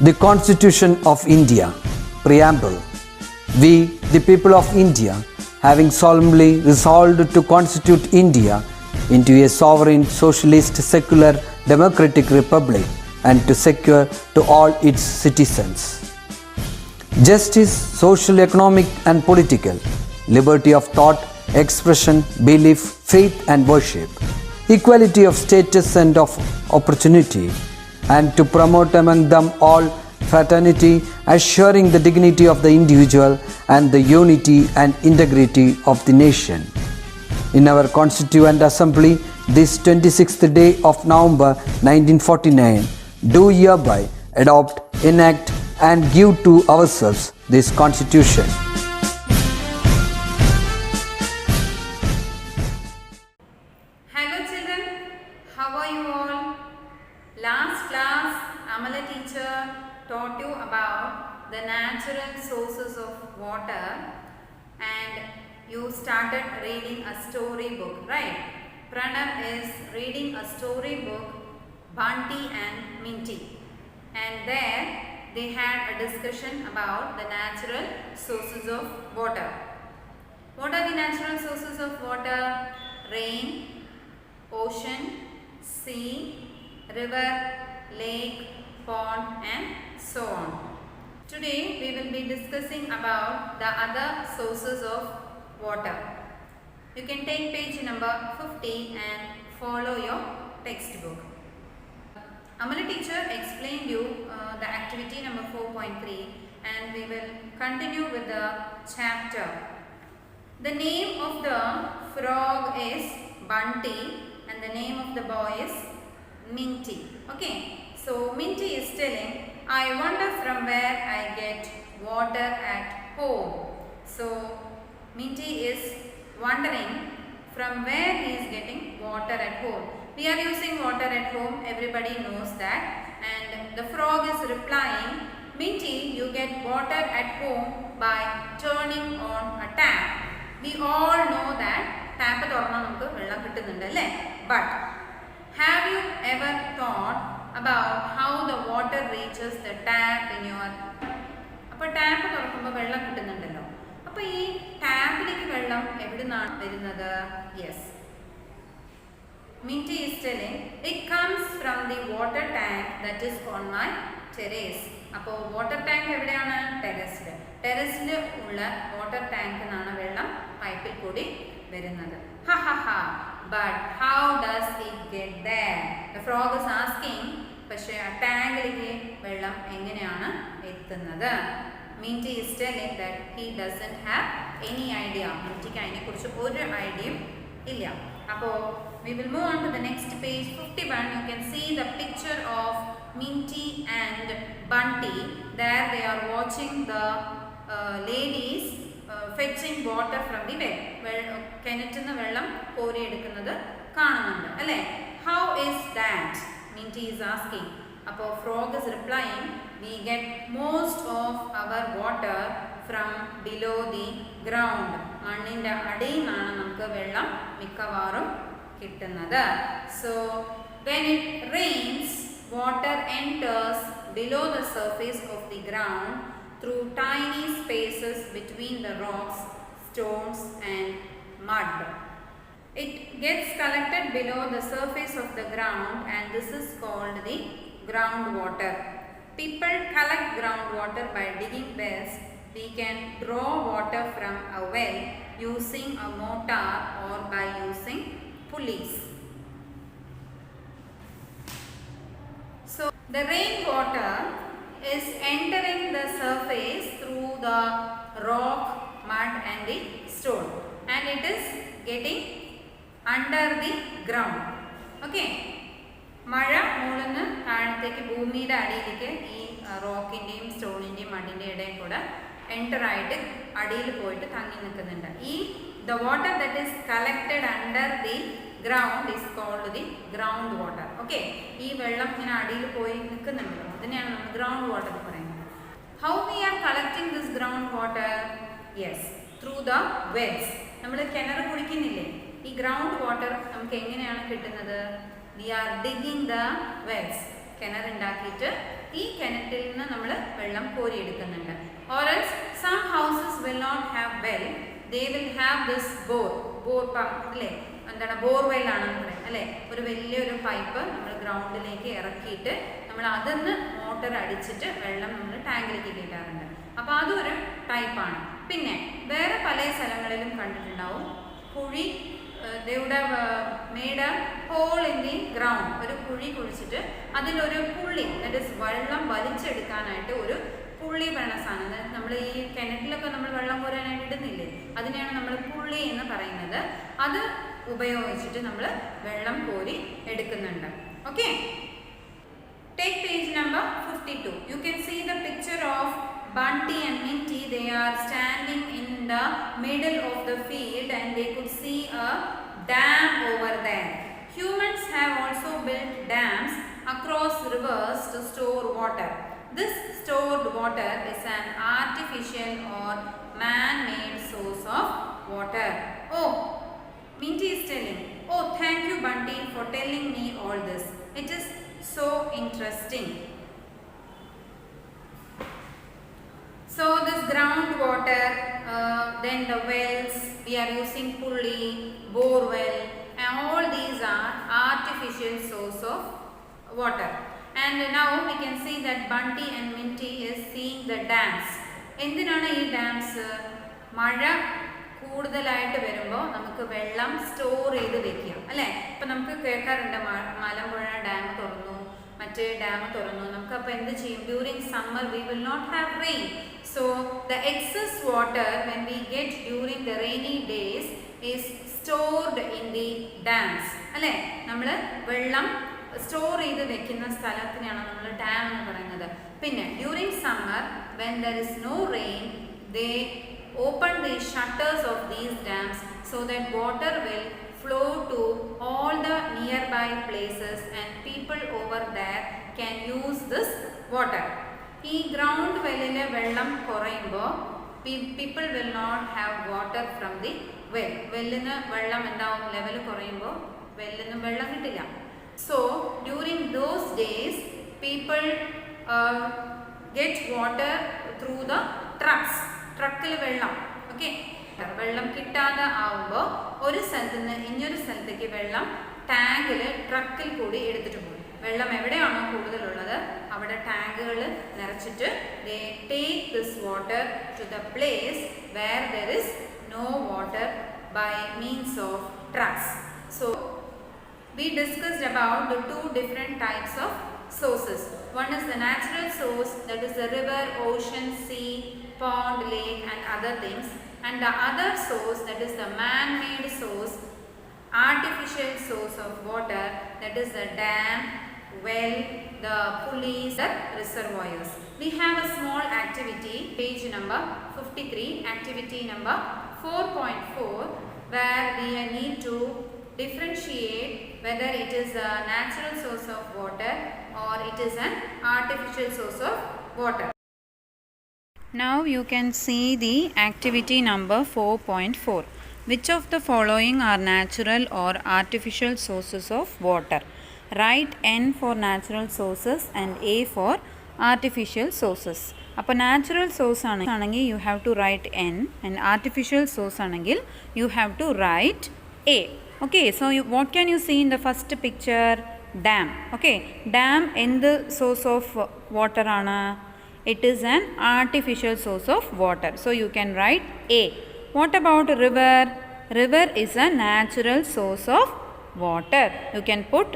The Constitution of India, Preamble. We, the people of India, having solemnly resolved to constitute India into a sovereign, socialist, secular, democratic republic and to secure to all its citizens justice, social, economic and political, liberty of thought, expression, belief, faith and worship, equality of status and of opportunity, and to promote among them all fraternity, assuring the dignity of the individual and the unity and integrity of the nation. In our Constituent Assembly, this 26th day of November 1949, do hereby adopt, enact and give to ourselves this Constitution. Hello children, how are you all? Last class, Amala teacher taught you about the natural sources of water and you started reading a story book, right? Pranav is reading a story book, Bunty and Minty, and there they had a discussion about the natural sources of water. What are the natural sources of water? Rain, ocean, sea, river, lake, pond and so on. Today we will be discussing about the other sources of water. You can take page number 50 and follow your textbook. Amala teacher explained you the activity number 4.3 and we will continue with the chapter. The name of the frog is Bunty and the name of the boy is Minty. Okay, so Minty is telling, I wonder from where I get water at home. So Minty is wondering from where he is getting water at home. We are using water at home, everybody knows that, and the frog is replying, Minty, you get water at home by turning on a tap. We all know that tap തുറന്നാൽ നമുക്ക് വെള്ളം കിട്ടുന്നുണ്ട് അല്ലേ? But have you ever thought about how the water reaches the tap in your? അപ്പോൾ tap തുറക്കുമ്പോൾ വെള്ളം കിട്ടുന്നുണ്ടല്ലോ. അപ്പോൾ ഈ ടാപ്പിലേക്ക് വെള്ളം എവിടെ നിന്നാണ് വരുന്നത്? Yes. Minty is telling it comes from the water tank that is on my terrace. അപ്പോൾ വാട്ടർ ടാങ്ക് എവിടെയാണ്? ടെറസിൽ. ടെറസിൽ ഉള്ള വാട്ടർ ടാങ്കിൽ നിന്നാണ് വെള്ളം പൈപ്പിൽ കൂടി വരുന്നത്. Ha ha ha. But how does it get there? The frog is asking. പക്ഷേ ആ ടാങ്കിലേക്ക് വെള്ളം എങ്ങനെയാണ് എത്തുന്നത്? Minty is telling that he doesn't have any idea. മിൻറ്റിക്ക് അതിനെക്കുറിച്ച് ഒരു ഐഡിയയും ഇല്ല. അപ്പോൾ we will move on to the next page 51. You can see the picture of Minty and Bunty. There they are watching the ladies fetching water from the well. കിണറ്റിൽ നിന്ന് വെള്ളം കോരിയെടുക്കുന്നത് കാണുന്നുണ്ട് അല്ലേ? How is that? Minty is asking. അപ്പോൾ frog is replying, we get most of our water from below the ground. മണ്ണിൻ്റെ അടിയിൽ നിന്നാണ് നമുക്ക് വെള്ളം മിക്കവാറും കിട്ടുന്നത്. So when it rains, water enters below the surface of the ground through tiny spaces between the rocks, stones and mud. It gets collected below the surface of the ground and this is called the groundwater. People collect groundwater by digging wells. We can draw water from a well using a motor or by using pulleys. So the rainwater is entering the surface through the rock, mud and the stone and it is getting under the ground. Okay. മഴ മുകളിൽ താഴത്തേക്ക് ഭൂമിയുടെ അടിയിലേക്ക് ഈ റോക്കിൻ്റെയും സ്റ്റോണിൻ്റെയും മണ്ണിൻ്റെയും ഇടയിൽ കൂടെ enter ആയിട്ട് അടിയിൽ പോയിട്ട് തങ്ങി നിൽക്കുന്നുണ്ട്. ഈ the water that is collected under the ground is called the groundwater. Okay, ഈ വെള്ളം ഇങ്ങനെ അടിയിൽ പോയി നിൽക്കുന്നുണ്ടല്ലോ, അതിനെയാണ് നമ്മൾ ഗ്രൗണ്ട് വാട്ടർ എന്ന് പറയുന്നത്. How we are collecting this groundwater? Yes, through the wells. നമ്മൾ കിണർ കുഴിക്കുന്നില്ലേ, ഈ ഗ്രൗണ്ട് വാട്ടർ നമുക്ക് എങ്ങനെയാണ് കിട്ടുന്നത്? We are digging the wells. കിണറുണ്ടാക്കിയിട്ട് ഈ കിണറ്റിൽ നിന്ന് നമ്മൾ വെള്ളം കോരിയെടുക്കുന്നുണ്ട്. Or else some houses will not have well, they will have this bore pump അല്ലേ, എന്താണ് ബോർവെൽ ആണെന്ന് പറയാം അല്ലേ. ഒരു വലിയൊരു പൈപ്പ് നമ്മൾ ഗ്രൗണ്ടിലേക്ക് ഇറക്കിയിട്ട് നമ്മൾ അതിന്ന് മോട്ടർ അടിച്ചിട്ട് വെള്ളം നമ്മൾ ടാങ്കിലേക്ക് കയറ്റാറുണ്ട്. അപ്പോൾ അതൊരു ടൈപ്പാണ്. പിന്നെ വേറെ പല സ്ഥലങ്ങളിലും കണ്ടിട്ടുണ്ടാവും കുഴി, they would have made a hole in the ground, ഒരു കുഴി കുഴിച്ചിട്ട് അതിലൊരു പുള്ളി, ദാറ്റ് ഈസ് വെള്ളം വലിച്ചെടുക്കാനായിട്ട് ഒരു പുള്ളി വേണ സാധനം. നമ്മൾ ഈ കിണറ്റിലൊക്കെ നമ്മൾ വെള്ളം കോരാനായിട്ട് ഇടുന്നില്ലേ, അതിനെയാണ് നമ്മൾ പുള്ളി എന്ന് പറയുന്നത്. അത് ഉപയോഗിച്ചിട്ട് നമ്മൾ വെള്ളം കോരി എടുക്കുന്നുണ്ട്. Okay, take page number 52. You can see the picture of Bunty and Minty. They are standing in the middle of the field and they could see a dam over there. Humans have also built dams across rivers to store water. This stored water is an artificial or man-made source of water. Oh, Minty is telling, oh, thank you Bunty for telling me all this. It is so interesting. So this groundwater, then the wells, we are using pulley, bore well, and all these are artificial source of water. And now we can see that Bunty and Minty is seeing the dams. എന്തിനാണ് ഈ dams? മഴ കൂടുതലായിട്ട് വരുമ്പോൾ നമുക്ക് വെള്ളം store ചെയ്ത് വെക്കുക അല്ലേ. ഇപ്പം നമുക്ക് കേൾക്കാറുണ്ട് മലമ്പുഴ ഡാം തുറന്നു, മറ്റേ ഡാം തുറന്നു. നമുക്ക് അപ്പോൾ എന്ത് ചെയ്യും? During summer we will not have rain. So the excess water when we get during the rainy days is stored in the dams അല്ലേ. നമ്മൾ വെള്ളം സ്റ്റോർ ചെയ്ത് വെക്കുന്ന സ്ഥലത്തിനാണ് നമ്മൾ ഡാം എന്ന് പറയുന്നത്. പിന്നെ during summer when there is no rain, they open the shutters of these dams so that water will flow to all the nearby places and people over there can use this water. ഈ ground വെല്ലിലെ വെള്ളം കുറയുമ്പോൾ people will not have water from the well. വെല്ലിന് വെള്ളം എന്താവും? Level കുറയുമ്പോൾ വെല്ലിന് വെള്ളം കിട്ടില്ല. So during those days people get water through the trucks. ട്രക്കിൽ വെള്ളം, okay. വെള്ളം കിട്ടാതെ ആവുമ്പോൾ ഒരു സ്ഥലത്ത് നിന്ന് ഇനിയൊരു സ്ഥലത്തേക്ക് വെള്ളം ടാങ്കിൽ ട്രക്കിൽ കൂടി എടുത്തിട്ട് പോകും. വെള്ളം എവിടെയാണോ കൂടുതലുള്ളത് അവിടെ ടാങ്കുകൾ നിറച്ചിട്ട് they take this water to the place where there is no water by means of trucks. So we discussed about the two different types of sources. One is the natural source, that is the river, ocean, sea, pond, lake and other things, and the other source, that is the man-made source, artificial source of water, that is the dam, well, the pulleys, the reservoirs. We have a small activity, page number 53, activity number 4.4, where we need to differentiate whether it is a natural source of water or it is an artificial source of water. Now you can see the activity number 4.4. Which of the following are natural or artificial sources of water? Write N for natural sources and A for artificial sources. അപ്പോൾ natural source ആണെങ്കിൽ you have to write N and artificial source ആണെങ്കിൽ you have to write A. Okay, so what can you see in the first picture? Dam. Okay, dam എന്ത് source of water ആണ്? It is an artificial source of water. So you can write A. What about river? River is a natural source of water. You can put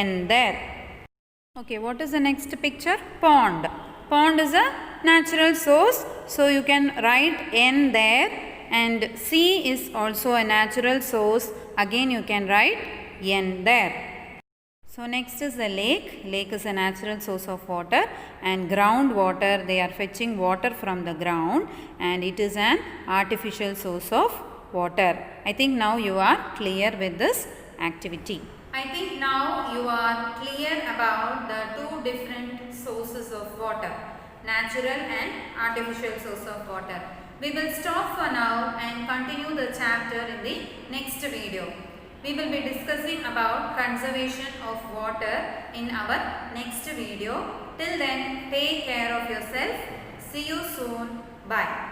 N there. Okay, what is the next picture? Pond. Pond is a natural source. So you can write N there. And sea is also a natural source. Again you can write N there. So next is the lake. Lake is a natural source of water, and groundwater, they are fetching water from the ground and it is an artificial source of water. I think now you are clear with this activity. I think now you are clear about the two different sources of water, natural and artificial source of water. We will stop for now and continue the chapter in the next video. We will be discussing about conservation of water in our next video. Till then, take care of yourself. See you soon. Bye.